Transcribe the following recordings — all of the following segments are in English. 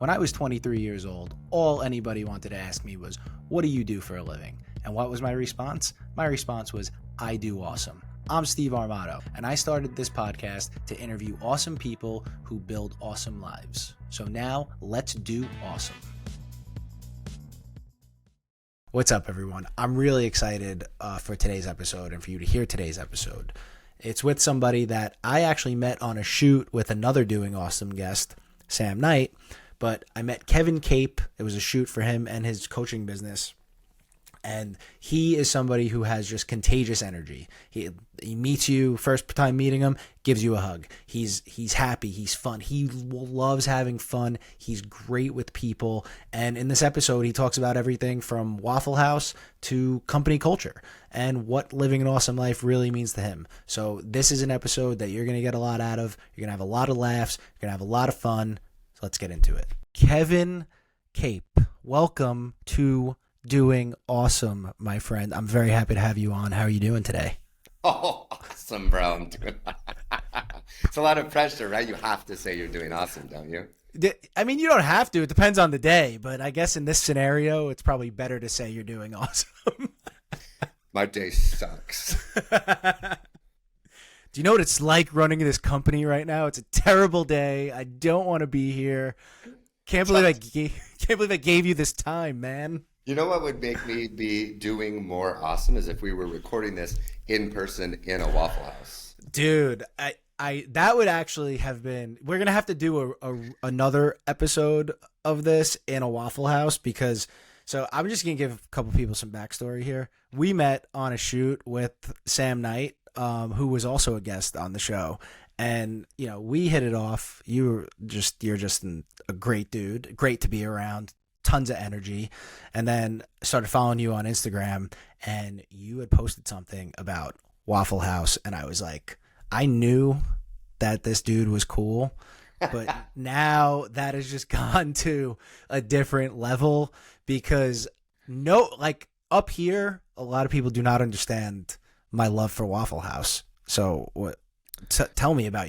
When I was 23 years old, all anybody wanted to ask me was, what do you do for a living? And what was my response? My response was, I do awesome. I'm Steve Armato, and I started this podcast to interview awesome people who build awesome lives. So now, let's do awesome. What's up, everyone? I'm really excited for today's episode and for you to hear today's episode. It's with somebody that I actually met on a shoot with another Doing Awesome guest, Sam Knight, but I met Kevin Cape. It was a shoot for him and his coaching business. And he is somebody who has just contagious energy. He meets you, first time meeting him, gives you a hug. He's happy. He's fun. He loves having fun. He's great with people. And in this episode, he talks about everything from Waffle House to company culture and what living an awesome life really means to him. So this is an episode that you're going to get a lot out of. You're going to have a lot of laughs. You're going to have a lot of fun. So let's get into it. Kevin Cape, welcome to Doing Awesome, my friend. I'm very happy to have you on. How are you doing today? Oh, awesome, bro. I'm doing... It's a lot of pressure, right? You have to say you're doing awesome, don't you? I mean, you don't have to. It depends on the day. But I guess in this scenario, it's probably better to say you're doing awesome. My day sucks. Do you know what it's like running this company right now? It's a terrible day. I don't want to be here. Can't believe I gave you this time, man. You know what would make me be doing more awesome is if we were recording this in person in a Waffle House. Dude, I that would actually have been. We're gonna have to do another episode of this in a Waffle House because. So I'm just gonna give a couple people some backstory here. We met on a shoot with Sam Knight, who was also a guest on the show, and we hit it off. You're just a great dude, great to be around. Tons of energy. And then started following you on Instagram, and you had posted something about Waffle House, and I was like, I knew that this dude was cool, but now that has just gone to a different level because up here, a lot of people do not understand my love for Waffle House. So tell me about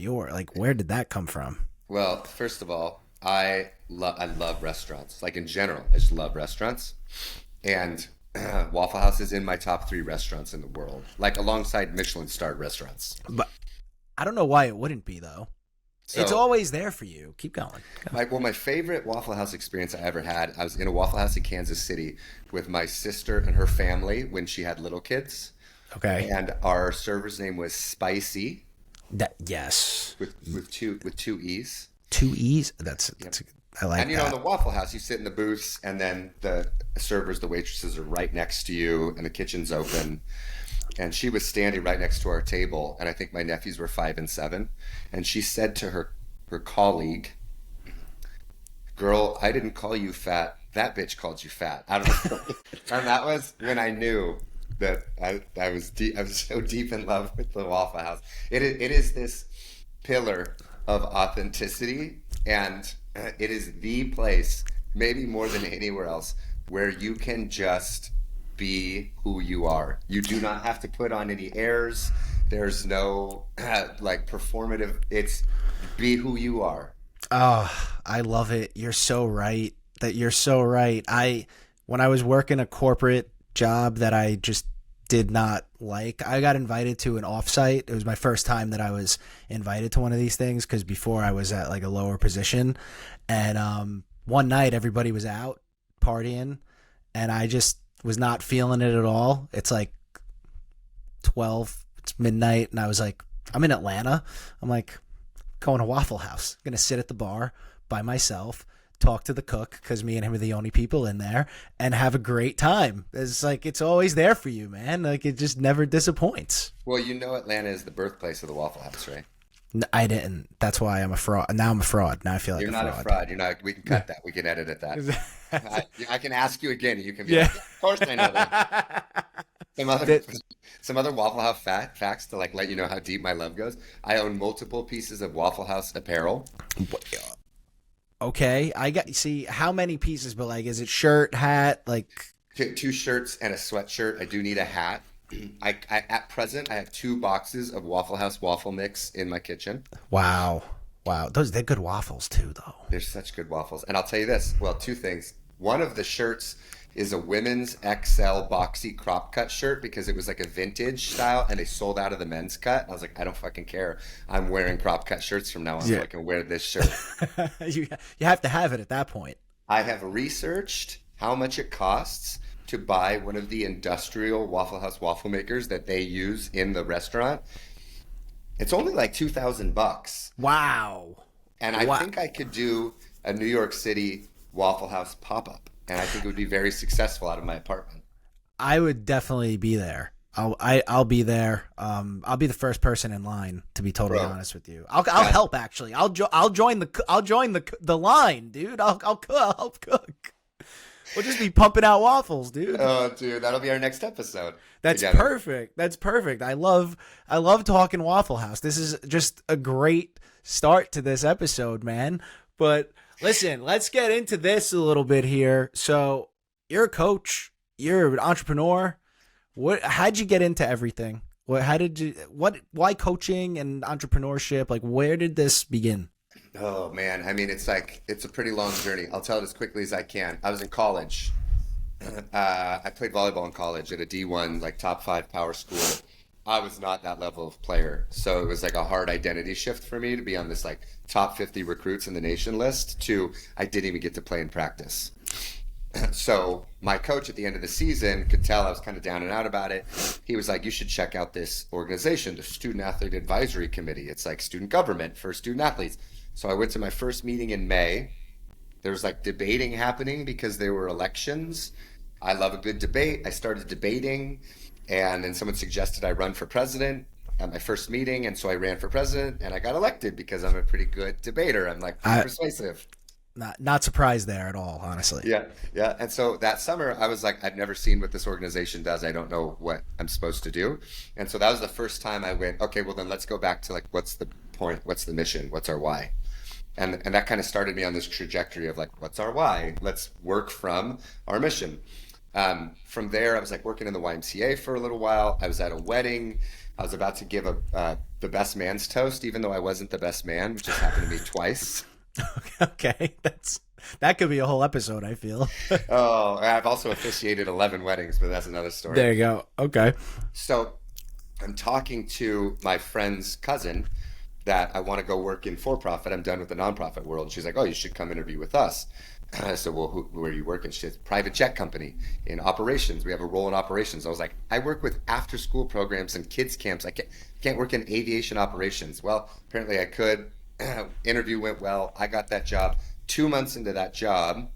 where did that come from? Well, first of all, I love restaurants. Like in general, I just love restaurants. And Waffle House is in my top 3 restaurants in the world, like alongside Michelin-starred restaurants. But I don't know why it wouldn't be, though. So, it's always there for you. Keep going. My favorite Waffle House experience I ever had, I was in a Waffle House in Kansas City with my sister and her family when she had little kids. Okay. And our server's name was Spicy. Yes. With two E's. 2 E's? I like that. And in the Waffle House, you sit in the booths, and then the servers, the waitresses are right next to you, and the kitchen's open. And she was standing right next to our table, and I think my nephews were 5 and 7. And she said to her colleague, "Girl, I didn't call you fat. That bitch called you fat." I don't know. And that was when I knew that I was so deep in love with the Waffle House. It is this pillar of authenticity, and it is the place, maybe more than anywhere else, where you can just be who you are. You do not have to put on any airs. There's no performative. It's be who you are. Oh, I love it. You're so right. You're so right. When I was working a corporate job that I just did not like, I got invited to an offsite. It was my first time that I was invited to one of these things because before I was at a lower position. And one night everybody was out partying and I just was not feeling it at all. It's 12, it's midnight, and I was like, I'm in Atlanta. I'm going to Waffle House. I'm going to sit at the bar by myself, talk to the cook because me and him are the only people in there, and have a great time. It's always there for you, man. It just never disappoints. Well, Atlanta is the birthplace of the Waffle House, right? No, I didn't. That's why I'm a fraud. Now I'm a fraud. Now I feel like you're not a fraud. You're not. We can cut that. We can edit at that. I can ask you again. You can be like, of course I know that. Some other Waffle House facts to let you know how deep my love goes. I own multiple pieces of Waffle House apparel. Okay, see how many pieces, but is it shirt, hat, 2 shirts and a sweatshirt. I do need a hat. At present I have 2 boxes of Waffle House waffle mix in my kitchen. Wow. Wow, they're good waffles too, though. They're such good waffles. And I'll tell you this, well, two things. One of the shirts is a women's XL boxy crop cut shirt because it was like a vintage style and they sold out of the men's cut. I was like, I don't fucking care. I'm wearing crop cut shirts from now on so I can wear this shirt. you have to have it at that point. I have researched how much it costs to buy one of the industrial Waffle House waffle makers that they use in the restaurant. It's only like $2,000. Wow. And I think I could do a New York City Waffle House pop-up. And I think it would be very successful out of my apartment. I would definitely be there. I'll be there. I'll be the first person in line, to be totally honest with you. I'll help actually. I'll join the line, dude. I'll help cook. We'll just be pumping out waffles, dude. Oh, dude, that'll be our next episode. That's perfect. That's perfect. I love talking Waffle House. This is just a great start to this episode, man. But listen, let's get into this a little bit here. So, you're a coach, you're an entrepreneur. How'd you get into everything? Why coaching and entrepreneurship? Like, where did this begin? Oh man, I mean, it's a pretty long journey. I'll tell it as quickly as I can. I was in college. I played volleyball in college at a D1, like top 5 power school. I was not that level of player, so it was like a hard identity shift for me to be on this like top 50 recruits in the nation list to I didn't even get to play in practice. So my coach at the end of the season could tell I was kind of down and out about it. He was like, you should check out this organization, the Student Athlete Advisory Committee. It's like student government for student athletes. So I went to my first meeting in May. There was like debating happening because there were elections. I love a good debate. I started debating, and then someone suggested I run for president at my first meeting. And so I ran for president and I got elected because I'm a pretty good debater. I'm like persuasive. Not surprised there at all, honestly. Yeah. And so that summer, I was like, I've never seen what this organization does. I don't know what I'm supposed to do. And so that was the first time I went, okay, well then let's go back to like, what's the point? What's the mission? What's our why? And that kind of started me on this trajectory of like, what's our why? Let's work from our mission. From there, I was like working in the YMCA for a little while. I was at a wedding. I was about to give the best man's toast, even though I wasn't the best man, which has happened to me twice. Okay, that could be a whole episode, I feel. Oh, I've also officiated 11 weddings, but that's another story. There you go. Okay. So I'm talking to my friend's cousin that I want to go work in for-profit. I'm done with the nonprofit world. She's like, oh, you should come interview with us. I said, well, who are you working? She says, private jet company in operations. We have a role in operations. I was like, I work with after-school programs and kids camps. I can't work in aviation operations. Well, apparently I could. Interview went well. I got that job. 2 months into that job,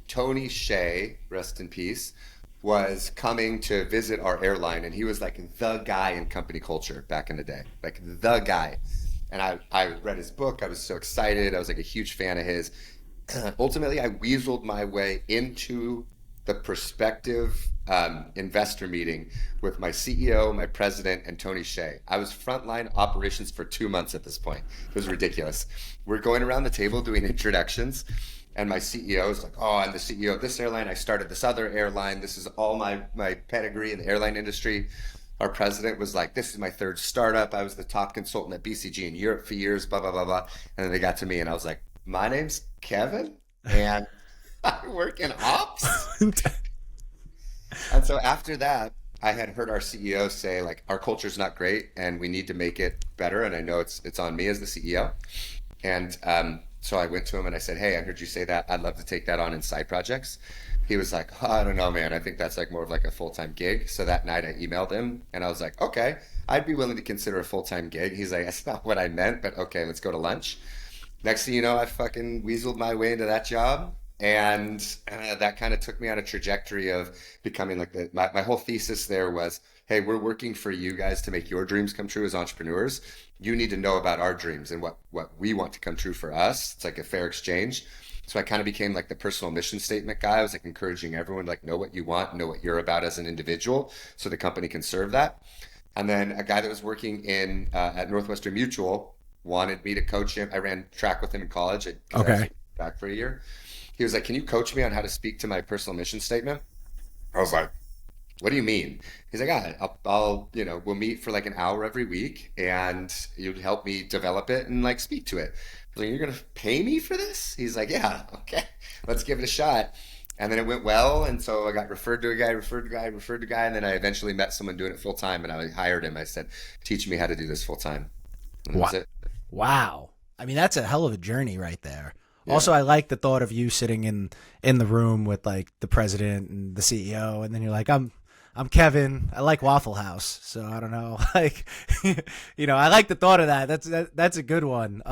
Tony Shea, rest in peace, was coming to visit our airline, and he was like the guy in company culture back in the day, like the guy. And I read his book. I was so excited. I was like a huge fan of his. Ultimately, I weaseled my way into the prospective investor meeting with my CEO, my president, and Tony Shea. I was frontline operations for 2 months at this point. It was ridiculous. We're going around the table doing introductions, and my CEO is like, oh, I'm the CEO of this airline. I started this other airline. This is all my pedigree in the airline industry. Our president was like, this is my third startup. I was the top consultant at BCG in Europe for years, blah, blah, blah, blah. And then they got to me, and I was like, my name's Kevin, and I work in ops. And so after that, I had heard our CEO say, like, our culture's not great, and we need to make it better. And I know it's on me as the CEO. And so I went to him and I said, hey, I heard you say that. I'd love to take that on in side projects. He was like, oh, I don't know, man. I think that's like more of like a full-time gig. So that night I emailed him and I was like, okay, I'd be willing to consider a full-time gig. He's like, that's not what I meant, but okay, let's go to lunch. Next thing you know, I fucking weaseled my way into that job. And that kind of took me on a trajectory of becoming like my whole thesis there was, hey, we're working for you guys to make your dreams come true as entrepreneurs. You need to know about our dreams and what we want to come true for us. It's like a fair exchange. So I kind of became like the personal mission statement guy. I was like encouraging everyone to like know what you want, know what you're about as an individual so the company can serve that. And then a guy that was working in at Northwestern Mutual wanted me to coach him. I ran track with him in college. I was back for a year. He was like, can you coach me on how to speak to my personal mission statement? I was like, What do you mean? He's like, we'll meet for like an hour every week and you'd help me develop it and like speak to it. I was like, you're gonna pay me for this? He's like, yeah, okay, let's give it a shot. And then it went well, and so I got referred to a guy, referred to a guy, referred to a guy, and then I eventually met someone doing it full time, and I hired him. I said, teach me how to do this full time, and that Wow. was it. Wow. I mean, that's a hell of a journey right there. Yeah. Also, I like the thought of you sitting in the room with like the president and the CEO, and then you're like, I'm Kevin. I like Waffle House, so I don't know. Like, I like the thought of that. That's a good one.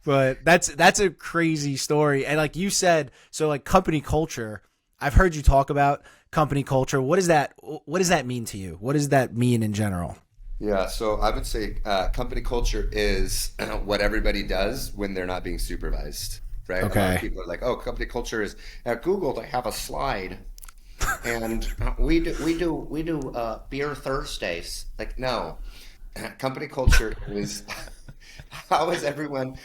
But that's a crazy story. And like you said, so like company culture. I've heard you talk about company culture. What is that? What does that mean to you? What does that mean in general? Yeah, so I would say company culture is what everybody does when they're not being supervised, right? A lot of Okay. people are like, "Oh, company culture is at Google. They have a slide, and we do beer Thursdays." Like, no, company culture is how is everyone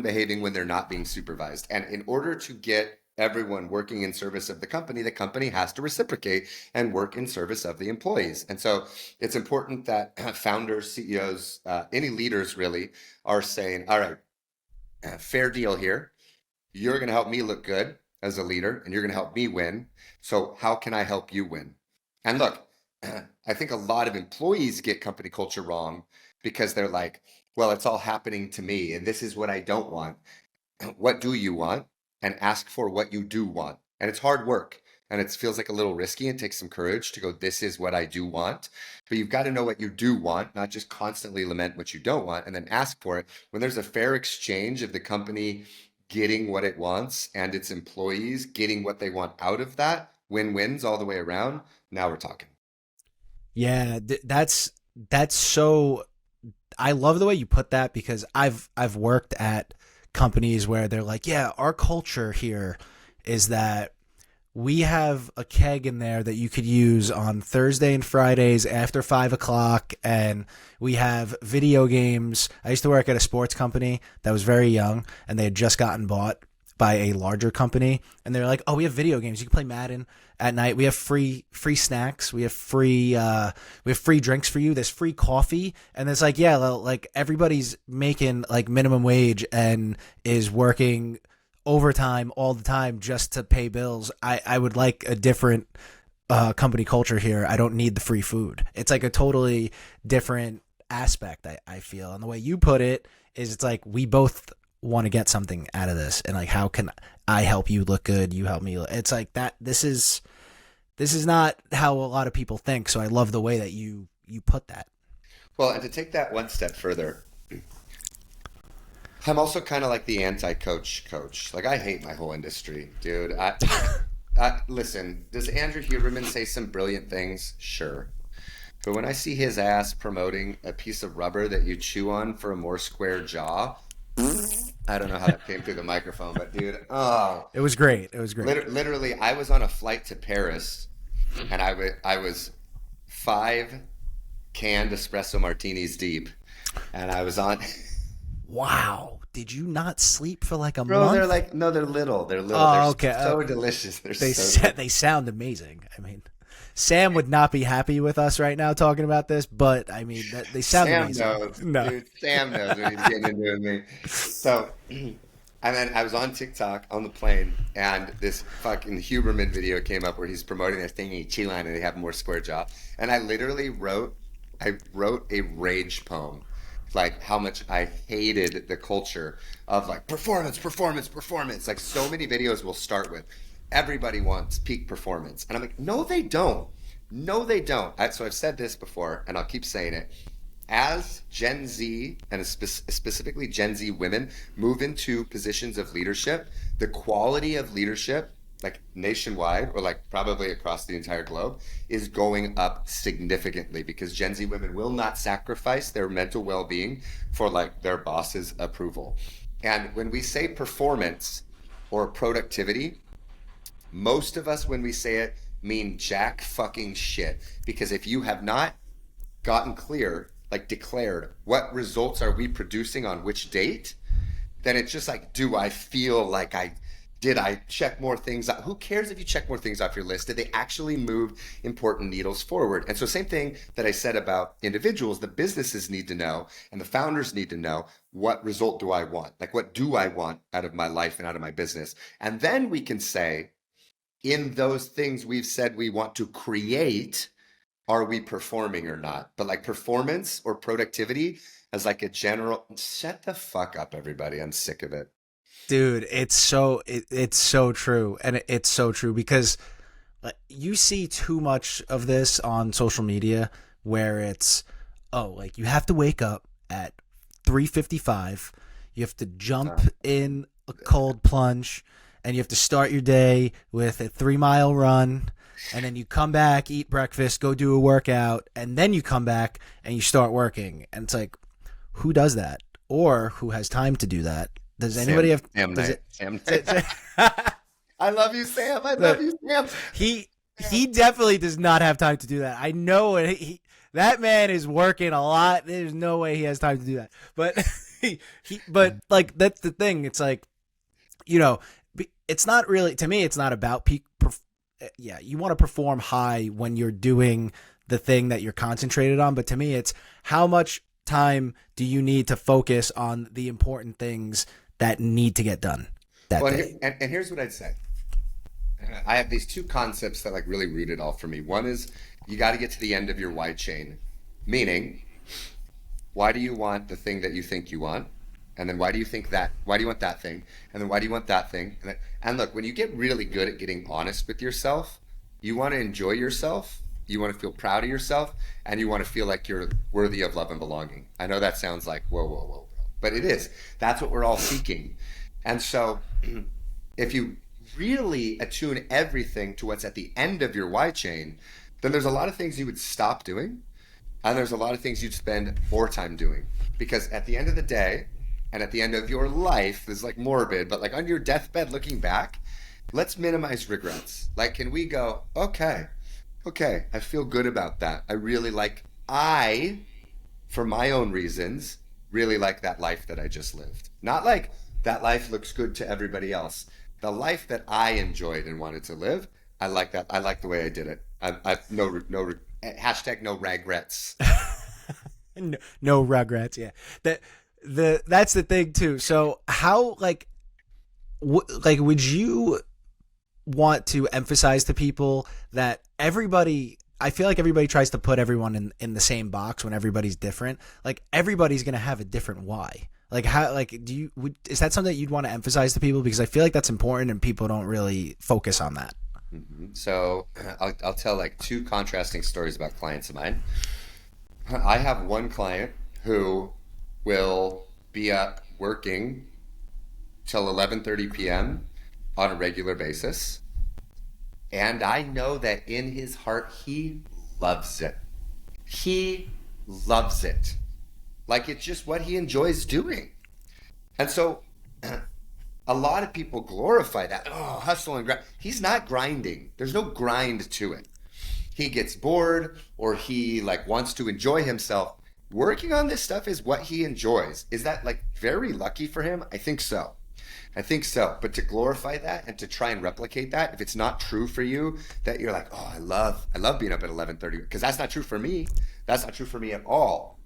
behaving when they're not being supervised? And in order to get everyone working in service of the company has to reciprocate and work in service of the employees. And so it's important that founders, CEOs, any leaders really are saying, all right, fair deal here. You're going to help me look good as a leader, and you're going to help me win. So how can I help you win? And look, I think a lot of employees get company culture wrong because they're like, well, it's all happening to me, and this is what I don't want. What do you want? And ask for what you do want. And it's hard work. And it feels like a little risky and takes some courage to go, this is what I do want. But you've got to know what you do want, not just constantly lament what you don't want, and then ask for it. When there's a fair exchange of the company getting what it wants and its employees getting what they want out of that, win-wins all the way around, now we're talking. Yeah, that's so. I love the way you put that because I've worked at companies where they're like, yeah, our culture here is that we have a keg in there that you could use on Thursday and Fridays after 5 o'clock, and we have video games. I used to work at a sports company that was very young, and they had just gotten bought by a larger company, and they're like, "Oh, we have video games. You can play Madden at night. We have free snacks. We have free drinks for you. There's free coffee." And it's like, yeah, like everybody's making like minimum wage and is working overtime all the time just to pay bills. I would like a different company culture here. I don't need the free food. It's like a totally different aspect, I feel. And the way you put it is it's like we both want to get something out of this, and like how can I help you look good, you help me it's like that. This is not how a lot of people think, so I love the way that you put that. Well, and to take that one step further, I'm also kind of like the anti-coach coach. Like I hate my whole industry, dude. Listen, does Andrew Huberman say some brilliant things? Sure. But when I see his ass promoting a piece of rubber that you chew on for a more square jaw, I don't know how that came through the microphone, but dude, oh, It was great. It was great. literally, I was on a flight to Paris, and I was 5 canned espresso martinis deep, and I was on. Wow, did you not sleep for like a Bro, they're month? like, no, they're little. They're little. They're Oh, okay. so delicious. They're They so delicious. they sound amazing. I mean, Sam would not be happy with us right now talking about this, but I mean, they sound Sam amazing. knows, No. dude. Sam knows what he's getting into with me. So, and then I was on TikTok on the plane, and this fucking Huberman video came up where he's promoting this thing in Chile, and they have more square jaw. And I wrote a rage poem, like how much I hated the culture of like performance, performance, performance. Like so many videos will start with everybody wants peak performance, and I'm like, no, they don't. No, they don't. So I've said this before, and I'll keep saying it. As Gen Z and specifically Gen Z women move into positions of leadership, the quality of leadership, like nationwide or like probably across the entire globe, is going up significantly because Gen Z women will not sacrifice their mental well being for like their boss's approval. And when we say performance or productivity, most of us, when we say it, mean jack fucking shit. Because if you have not gotten clear, like declared, what results are we producing on which date, then it's just like, do I feel like Did I check more things? Who cares if you check more things off your list? Did they actually move important needles forward? And so, same thing that I said about individuals, the businesses need to know and the founders need to know, what result do I want? Like, what do I want out of my life and out of my business? And then we can say, in those things we've said we want to create, are we performing or not? But like performance or productivity as like a general, shut the fuck up, everybody. I'm sick of it. Dude, it's so true, and it's so true because you see too much of this on social media where it's, oh, like you have to wake up at 3:55, you have to jump in a cold plunge, and you have to start your day with a 3-mile run, and then you come back, eat breakfast, go do a workout, and then you come back and you start working. And it's like, who does that, or who has time to do that? Does anybody have? Sam I love you, Sam. I love you, Sam. He definitely does not have time to do that. I know it. That man is working a lot. There's no way he has time to do that. But but like that's the thing. It's like, you know, it's not really, to me. It's not about peak. Yeah, you want to perform high when you're doing the thing that you're concentrated on. But to me, it's how much time do you need to focus on the important things that need to get done that day. And here's what I'd say. I have these two concepts that like really root it all for me. One is you got to get to the end of your why chain, meaning why do you want the thing that you think you want? And then why do you think that? Why do you want that thing? And then why do you want that thing? And look, when you get really good at getting honest with yourself, you want to enjoy yourself, you want to feel proud of yourself, and you want to feel like you're worthy of love and belonging. I know that sounds like whoa, but it is. That's what we're all seeking. And so if you really attune everything to what's at the end of your why chain, then there's a lot of things you would stop doing, and there's a lot of things you'd spend more time doing. Because at the end of the day, and at the end of your life, this is like morbid, but like on your deathbed looking back, let's minimize regrets. Like, can we go, okay, I feel good about that. I really like, for my own reasons, really like that life that I just lived. Not like that life looks good to everybody else. The life that I enjoyed and wanted to live, I like that. I like the way I did it. Hashtag no regrets. No regrets. Yeah. That's the thing too. So how would you want to emphasize to people that I feel like everybody tries to put everyone in the same box when everybody's different. Like everybody's going to have a different why. Like how, like, is that something that you'd want to emphasize to people? Because I feel like that's important and people don't really focus on that. Mm-hmm. So I'll tell like two contrasting stories about clients of mine. I have one client who will be up working till 11:30 p.m. on a regular basis. And I know that in his heart, he loves it. He loves it. Like it's just what he enjoys doing. And so a lot of people glorify that. Oh, hustle and grind. He's not grinding. There's no grind to it. He gets bored or he like wants to enjoy himself. Working on this stuff is what he enjoys. Is that like very lucky for him? I think so. But to glorify that and to try and replicate that, if it's not true for you, that you're like, oh, I love being up at 11:30, because that's not true for me. That's not true for me at all.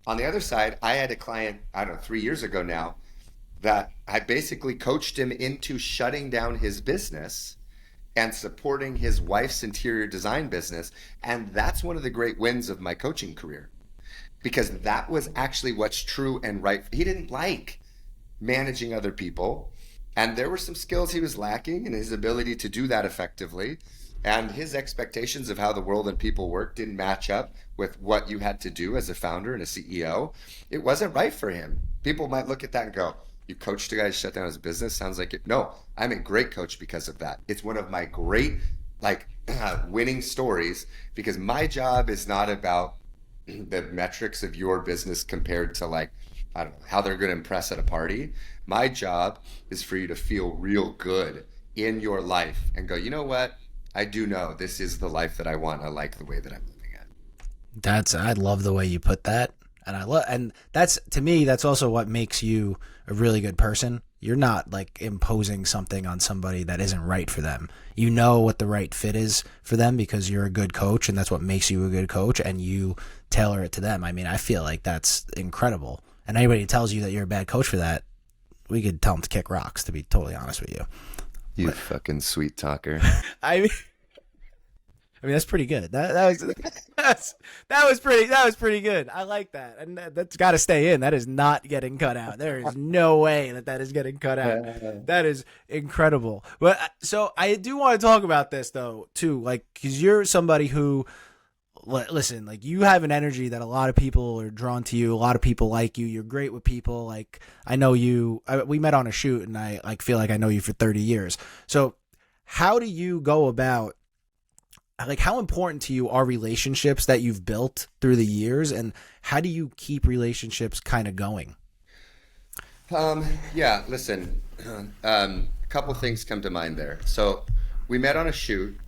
On the other side, I had a client, I don't know, 3 years ago now, that I basically coached him into shutting down his business and supporting his wife's interior design business. And that's one of the great wins of my coaching career, because that was actually what's true and right. He didn't like managing other people, and there were some skills he was lacking in his ability to do that effectively, and his expectations of how the world and people work didn't match up with what you had to do as a founder and a CEO. It wasn't right for him. People might look at that and go, you coached a guy to shut down his business? Sounds like it. No, I'm a great coach because of that. It's one of my great winning stories, because my job is not about the metrics of your business compared to like, I don't know, how they're going to impress at a party. My job is for you to feel real good in your life and go, you know what? I do know this is the life that I want. I like the way that I'm living it. I love the way you put that. And and that's, to me, that's also what makes you a really good person. you're not like imposing something on somebody that isn't right for them. You know what the right fit is for them because you're a good coach, and that's what makes you a good coach, and you tailor it to them. I mean, I feel like that's incredible. And anybody who tells you that you're a bad coach for that, we could tell them to kick rocks, to be totally honest with you. You fucking sweet talker. I mean, that's pretty good. That was pretty good. I like that, and that's got to stay in. That is not getting cut out. There is no way that is getting cut out. That is incredible. But so I do want to talk about this though too, like because you're somebody who, listen, like you have an energy that a lot of people are drawn to you. A lot of people like you. You're great with people. Like I know you. We met on a shoot, and I like feel like I know you for 30 years. So how do you go about? Like, how important to you are relationships that you've built through the years, and how do you keep relationships kind of going? Yeah, listen, a couple things come to mind there. So we met on a shoot,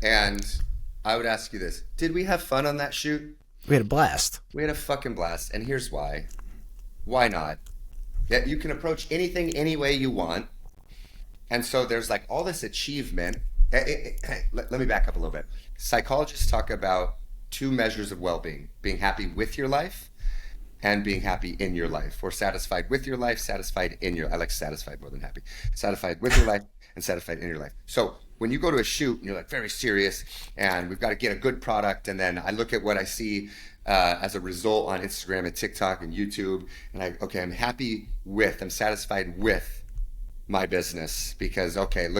and I would ask you this. Did we have fun on that shoot? We had a blast. We had a fucking blast, and here's why. Why not? Yeah, you can approach anything any way you want, and so there's like all this achievement. Let me back up a little bit. Psychologists talk about two measures of well-being: being happy with your life and being happy in your life, or satisfied with your life, satisfied in your. I like satisfied more than happy. Satisfied with your life and satisfied in your life. So when you go to a shoot and you're like very serious and we've got to get a good product, and then I look at what I see as a result on Instagram and TikTok and YouTube, and I'm happy with, I'm satisfied with my business because look at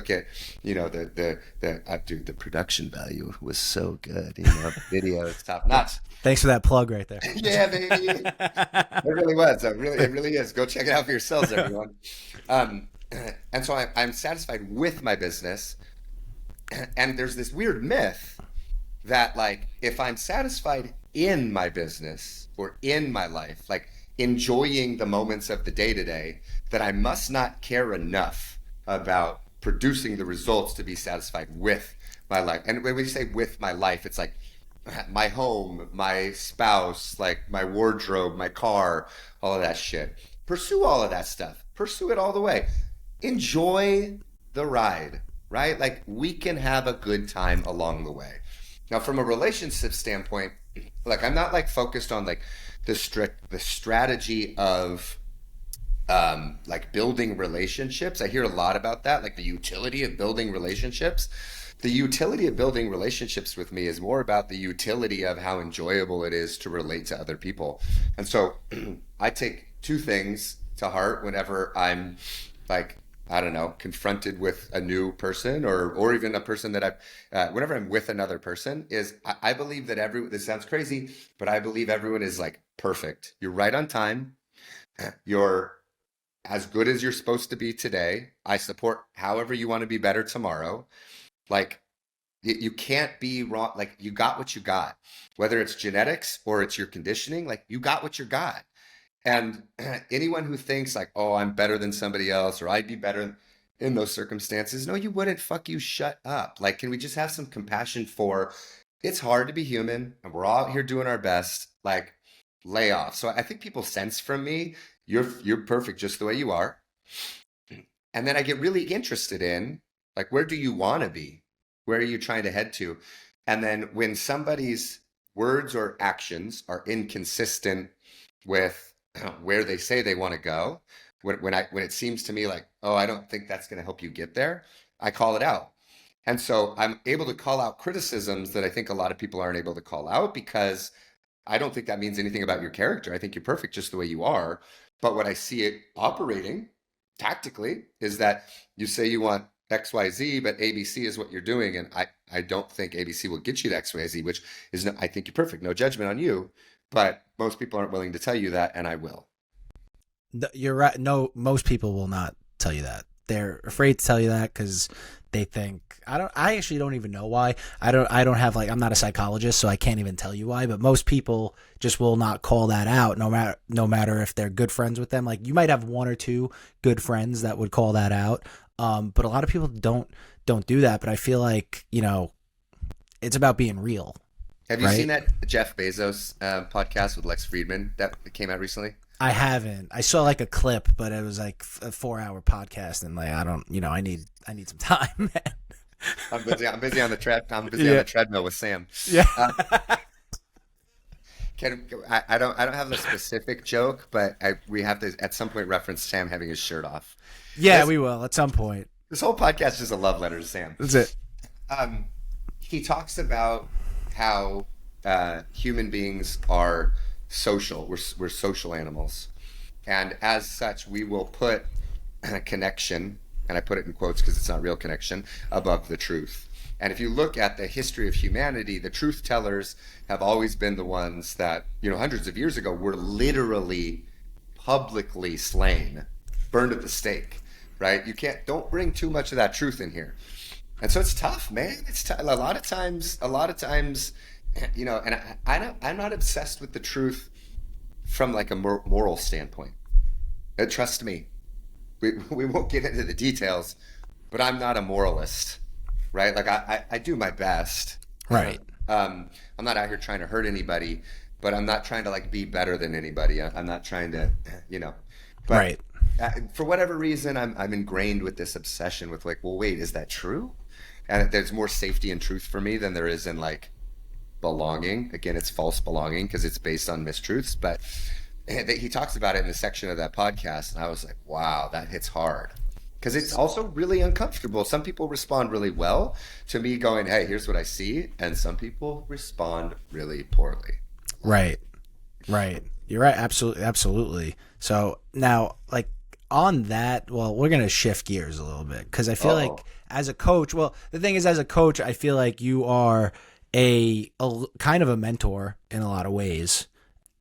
the production value was so good, the video is top notch. Thanks for that plug right there. Yeah, baby. It really was. It really is. Go check it out for yourselves, everyone. And so I'm satisfied with my business, and there's this weird myth that like if I'm satisfied in my business or in my life, like enjoying the moments of the day-to-day, that I must not care enough about producing the results to be satisfied with my life. And when you say with my life, it's like my home, my spouse, like my wardrobe, my car, all of that shit. Pursue all of that stuff. Pursue it all the way. Enjoy the ride, right? Like we can have a good time along the way. Now, from a relationship standpoint, like I'm not like focused on like the strategy of like building relationships. I hear a lot about that, like the utility of building relationships. The utility of building relationships with me is more about the utility of how enjoyable it is to relate to other people. And so I take two things to heart whenever I'm like, I don't know, confronted with a new person or even a person that whenever I'm with another person is I believe that this sounds crazy, but I believe everyone is like perfect. You're right on time. You're as good as you're supposed to be today. I support however you want to be better tomorrow. Like you can't be wrong. Like you got what you got, whether it's genetics or it's your conditioning, like you got what you got. And anyone who thinks like, oh, I'm better than somebody else, or I'd be better in those circumstances. No, you wouldn't. Fuck you. Shut up. Like, can we just have some compassion for it's hard to be human and we're all here doing our best, like lay off. So I think people sense from me, you're perfect just the way you are. And then I get really interested in like, where do you want to be? Where are you trying to head to? And then when somebody's words or actions are inconsistent with where they say they want to go, when it seems to me like, oh, I don't think that's going to help you get there, I call it out. And so I'm able to call out criticisms that I think a lot of people aren't able to call out, because I don't think that means anything about your character. I think you're perfect just the way you are. But what I see it operating tactically is that you say you want XYZ, but ABC is what you're doing. And I don't think ABC will get you to XYZ, which is, I think you're perfect. No judgment on you. But most people aren't willing to tell you that, and I will. You're right. No, most people will not tell you that. They're afraid to tell you that because they think I actually don't even know why. I don't have like, I'm not a psychologist, so I can't even tell you why, but most people just will not call that out no matter if they're good friends with them. Like you might have one or two good friends that would call that out. But a lot of people don't do that. But I feel like, it's about being real. Have you seen that Jeff Bezos podcast with Lex Friedman that came out recently? I haven't. I saw like a clip, but it was like a 4-hour podcast, and like I don't, I need some time, man. I'm busy on the Yeah. treadmill with Sam. Yeah. Uh, I don't have a specific joke, but we have to at some point reference Sam having his shirt off. Yeah, This we will at some point. this whole podcast is a love letter to Sam. That's it. Um, he talks about how human beings are social. We're social animals, and as such, we will put a connection, and I put it in quotes because it's not real connection, above the truth. And if you look at the history of humanity, the truth tellers have always been the ones that, hundreds of years ago were literally publicly slain, burned at the stake, right? Don't bring too much of that truth in here. And so it's tough, man. It's tough. A lot of times, and I'm not obsessed with the truth from like a moral standpoint. Trust me, we won't get into the details, but I'm not a moralist, right? Like I do my best. Right. I'm not out here trying to hurt anybody, but I'm not trying to like be better than anybody. I'm not trying to, but Right. For whatever reason, I'm ingrained with this obsession with like, well, wait, is that true? And there's more safety and truth for me than there is in like belonging. Again, it's false belonging because it's based on mistruths. But he talks about it in the section of that podcast, and I was like, wow, that hits hard. Because it's also really uncomfortable. Some people respond really well to me going, hey, here's what I see. And some people respond really poorly. Right. Right. You're right. Absolutely. Absolutely. So now, like on that, well, we're going to shift gears a little bit because I feel like as a coach, well, the thing is, as a coach, I feel like you are a kind of a mentor in a lot of ways.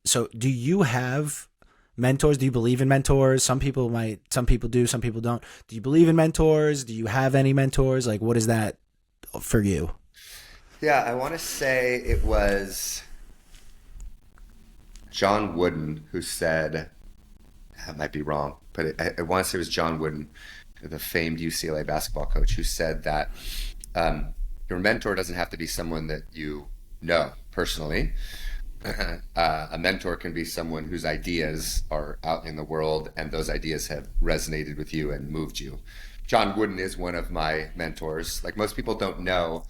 So do you have mentors? Do you believe in mentors? Some people do, some people don't. Do you believe in mentors? Do you have any mentors? Like, what is that for you? Yeah, I want to say it was John Wooden who said, I might be wrong, but I want to say it was John Wooden, the famed UCLA basketball coach, who said that your mentor doesn't have to be someone that you know personally. A mentor can be someone whose ideas are out in the world and those ideas have resonated with you and moved you. John Wooden is one of my mentors. Like most people don't know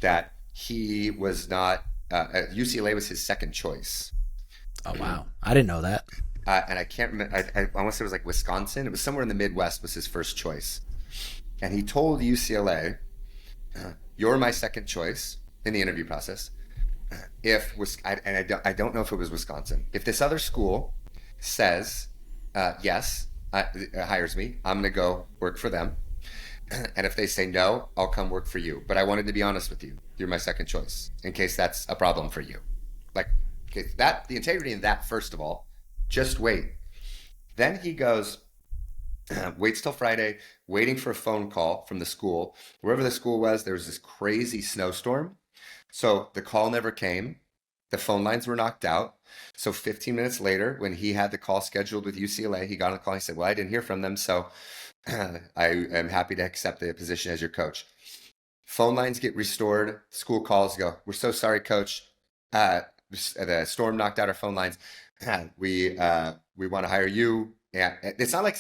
that he was not, UCLA was his second choice. Oh, wow. I didn't know that. And I can't remember, I want to say it was like Wisconsin. It was somewhere in the Midwest was his first choice. And he told UCLA, you're my second choice in the interview process. I don't know if it was Wisconsin. If this other school says, yes, hires me, I'm going to go work for them. And if they say no, I'll come work for you. But I wanted to be honest with you. You're my second choice in case that's a problem for you. Like, okay, the integrity in that, first of all, just wait. Then he goes, waits till Friday, waiting for a phone call from the school. Wherever the school was, there was this crazy snowstorm. So the call never came. The phone lines were knocked out. So 15 minutes later, when he had the call scheduled with UCLA, he got on the call. He said, well, I didn't hear from them, so I am happy to accept the position as your coach. Phone lines get restored. School calls, go, we're so sorry, coach. The storm knocked out our phone lines. We want to hire you. Yeah, it's not like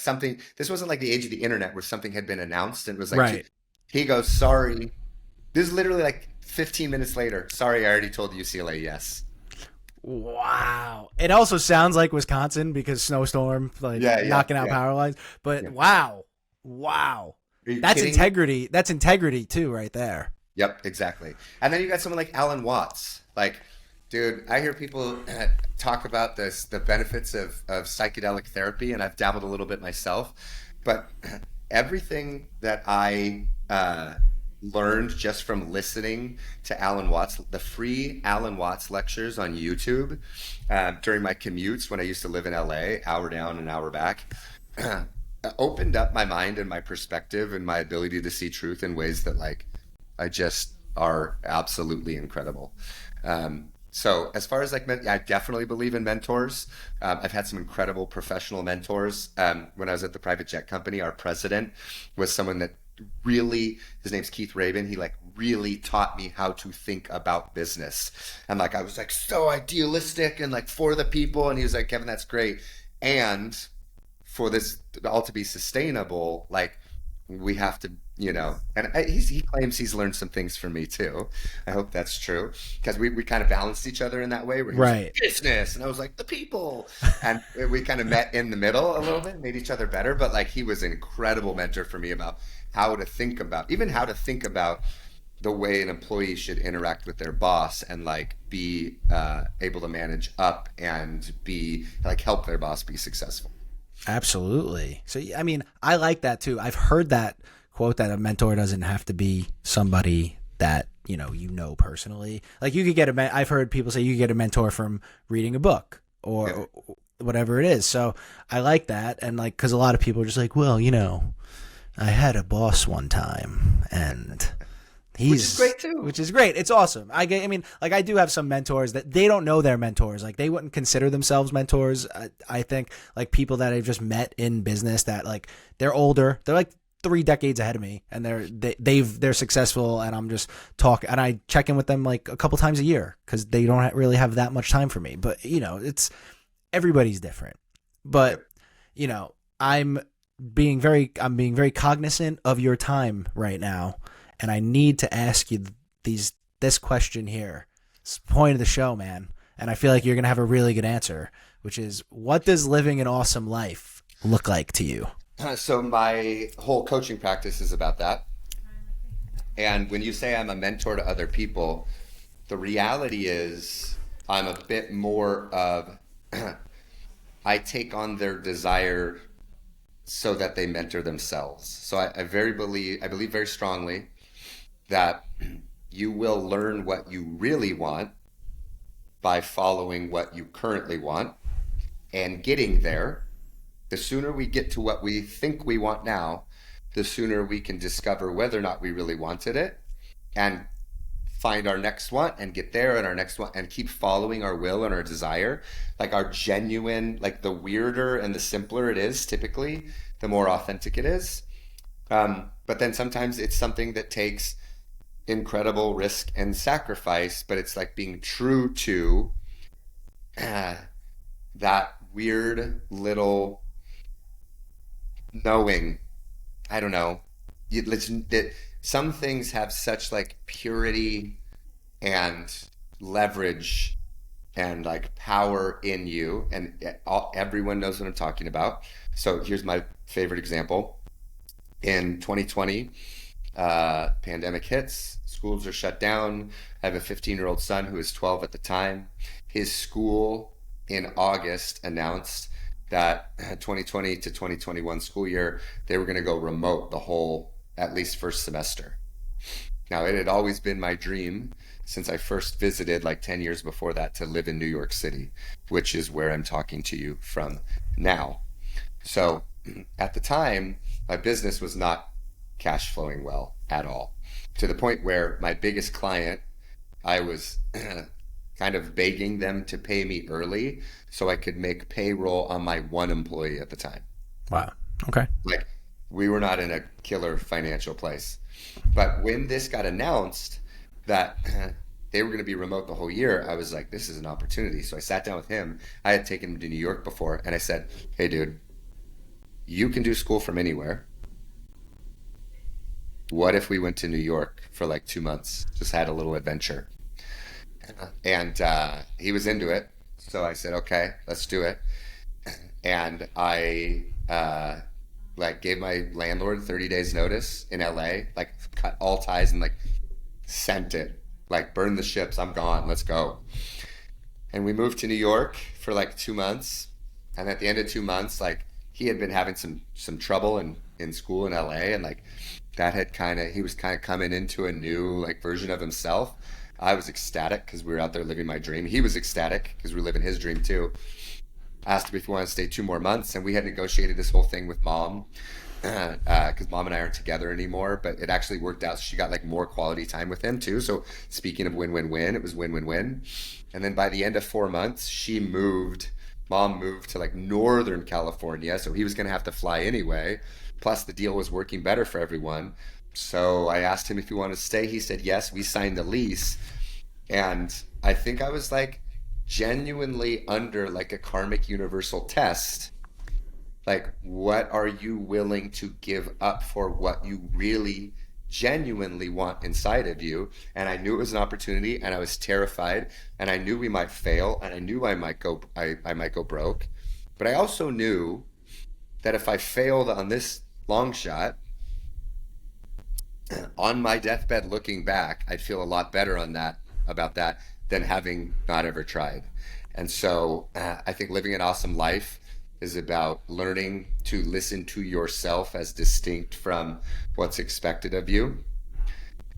this wasn't like the age of the internet where something had been announced and it was like, Right. He goes, sorry. This is literally like 15 minutes later. Sorry, I already told UCLA yes. Wow. It also sounds like Wisconsin because snowstorm, like knocking out power lines. But wow. That's kidding? integrity. That's integrity too, right there. Yep, exactly. And then you got someone like Alan Watts. Like, dude, I hear people talk about the benefits of psychedelic therapy, and I've dabbled a little bit myself. But everything that I learned just from listening to Alan Watts, the free Alan Watts lectures on YouTube during my commutes when I used to live in LA, hour down and hour back, opened up my mind and my perspective and my ability to see truth in ways that like I just are absolutely incredible. So as far as like, I definitely believe in mentors. I've had some incredible professional mentors. When I was at the private jet company, our president was someone that really, his name's Keith Rabin. He like really taught me how to think about business. And like, I was like so idealistic and like for the people. And he was like, Kevin, that's great. And for this all to be sustainable, like we have to, and he claims he's learned some things from me too. I hope that's true because we kind of balanced each other in that way where he was like, Right. business and I was like the people, and we kind of met in the middle a little bit, made each other better. But like he was an incredible mentor for me about how to think about the way an employee should interact with their boss and like be able to manage up and be like help their boss be successful. Absolutely. So, I mean, I like that too. I've heard that quote that a mentor doesn't have to be somebody that, personally. Like you could get I've heard people say you could get a mentor from reading a book or whatever it is. So I like that. And like, cause a lot of people are just like, well, I had a boss one time and which is great too. Which is great. It's awesome. I mean, like I do have some mentors that they don't know they're mentors. Like they wouldn't consider themselves mentors. I think like people that I've just met in business that like they're older. They're like 3 decades ahead of me, and they're successful. And I'm just talking, and I check in with them like a couple times a year because they don't really have that much time for me. But it's everybody's different. But I'm being very cognizant of your time right now. And I need to ask you this question here. It's the point of the show, man. And I feel like you're going to have a really good answer, which is, what does living an awesome life look like to you? So my whole coaching practice is about that. And when you say I'm a mentor to other people, the reality is I'm a bit more of, I take on their desire so that they mentor themselves. So I believe very strongly that you will learn what you really want by following what you currently want and getting there. The sooner we get to what we think we want now, the sooner we can discover whether or not we really wanted it and find our next one and get there and our next one and keep following our will and our desire. Like our genuine, like the weirder and the simpler it is, typically, the more authentic it is. But then sometimes it's something that takes incredible risk and sacrifice, but it's like being true to that weird little knowing. I don't know. That some things have such like purity and leverage and like power in you, and everyone knows what I'm talking about. So here's my favorite example. In 2020, pandemic hits, schools are shut down. I have a 15-year-old son who was 12 at the time. His school in August announced that 2020 to 2021 school year, they were going to go remote the whole, at least first semester. Now, it had always been my dream since I first visited like 10 years before that to live in New York City, which is where I'm talking to you from now. So at the time, my business was not cash flowing well at all, to the point where my biggest client, I was kind of begging them to pay me early so I could make payroll on my one employee at the time. Wow. Okay. Like we were not in a killer financial place. But when this got announced that they were going to be remote the whole year, I was like, this is an opportunity. So I sat down with him. I had taken him to New York before, and I said, hey, dude, you can do school from anywhere. What if we went to New York for like 2 months, just had a little adventure? And he was into it. So I said, okay, let's do it. And I like gave my landlord 30 days notice in LA, like cut all ties and like sent it, like burn the ships, I'm gone, let's go. And we moved to New York for like 2 months. And at the end of 2 months, like he had been having some trouble in school in LA, and like that had he was kind of coming into a new like version of himself. I was ecstatic because we were out there living my dream. He was ecstatic because we were living his dream too. Asked him if he wanted to stay 2 more months, and we had negotiated this whole thing with mom because mom and I aren't together anymore, but it actually worked out. So she got like more quality time with him too. So speaking of win-win-win, it was win-win-win. And then by the end of 4 months, mom moved to like Northern California. So he was going to have to fly anyway. Plus the deal was working better for everyone. So I asked him if he wanted to stay. He said yes. We signed the lease. And I think I was like genuinely under like a karmic universal test, like what are you willing to give up for what you really genuinely want inside of you? And I knew it was an opportunity, and I was terrified, and I knew we might fail, and I knew I might go broke. But I also knew that if I failed on this long shot, on my deathbed looking back, I'd feel a lot better on that about that than having not ever tried. And so I think living an awesome life is about learning to listen to yourself as distinct from what's expected of you.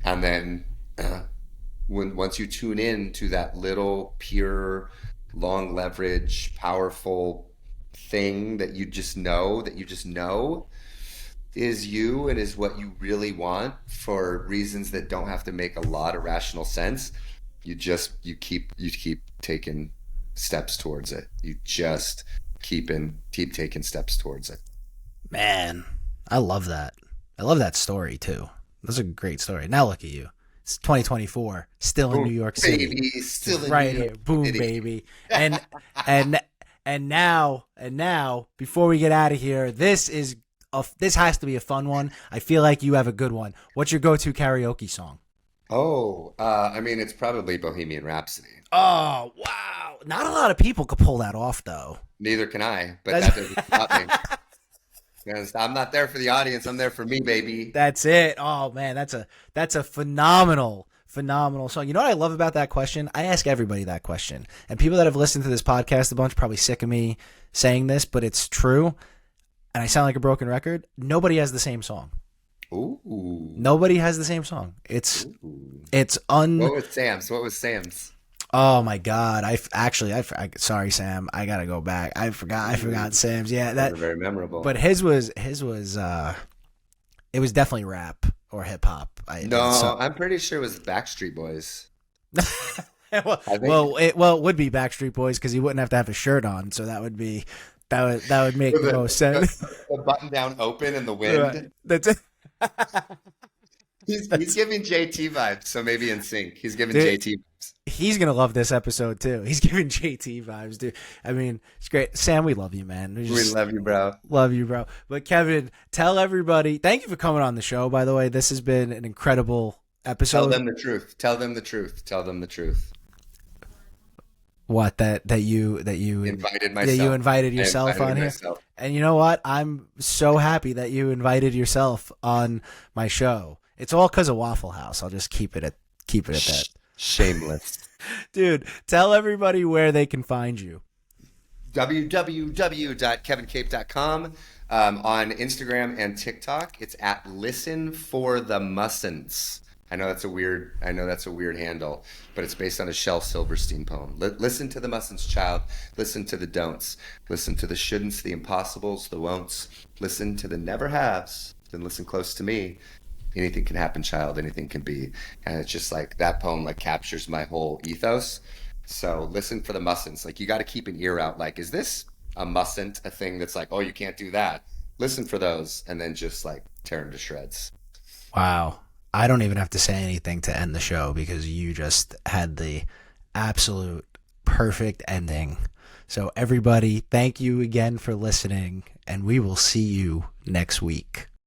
And then once you tune in to that little pure, long leverage, powerful thing that you just know, is you and is what you really want for reasons that don't have to make a lot of rational sense, you keep taking steps towards it. You just keep taking steps towards it. Man, I love that. I love that story too. That's a great story. Now look at you. It's 2024, still in New York City. Baby, still in right New here. York Boom, City. baby. And now, before we get out of here, this has to be a fun one. I feel like you have a good one. What's your go-to karaoke song? I mean, it's probably Bohemian Rhapsody. Oh, wow. Not a lot of people could pull that off, though. Neither can I, but that doesn't stop me. Because I'm not there for the audience. I'm there for me, baby. That's it. Oh, man, that's a phenomenal song. You know what I love about that question? I ask everybody that question. And people that have listened to this podcast a bunch are probably sick of me saying this, but it's true. And I sound like a broken record. Nobody has the same song. Ooh. Nobody has the same song. It's What was Sam's? Oh my God! Sorry, Sam. I gotta go back. I forgot Sam's. Yeah, that very memorable. But his was it was definitely rap or hip hop. I'm pretty sure it was Backstreet Boys. well, it would be Backstreet Boys because he wouldn't have to have a shirt on, so that would make the most sense. The button down open in the wind. Right. That's it. He's giving JT vibes, so maybe in sync. He's giving Dude, JT vibes. He's gonna love this episode too. He's giving JT vibes, dude. I mean, it's great. Sam, we love you, man. We love you, bro. Love you, bro. But Kevin, tell everybody. Thank you for coming on the show. By the way, this has been an incredible episode. Tell them the truth. Tell them the truth. Tell them the truth. What that you invited myself. That you invited yourself on here. Myself. And you know what? I'm so happy that you invited yourself on my show. It's all because of Waffle House. I'll just keep it at that. Shameless. Dude, tell everybody where they can find you. www.kevincape.com. On Instagram and TikTok, it's at Listen For The Mustnts. I know that's a weird handle, but it's based on a Shel Silverstein poem. Listen to the mustn'ts, child. Listen to the don'ts. Listen to the shouldn'ts, the impossibles, the won'ts. Listen to the never haves. Then listen close to me. Anything can happen, child. Anything can be. And it's just like that poem like captures my whole ethos. So listen for the mustn'ts. Like you got to keep an ear out. Like, is this a mustn't? A thing that's like, oh, you can't do that. Listen for those, and then just like tear them to shreds. Wow. I don't even have to say anything to end the show because you just had the absolute perfect ending. So everybody, thank you again for listening, and we will see you next week.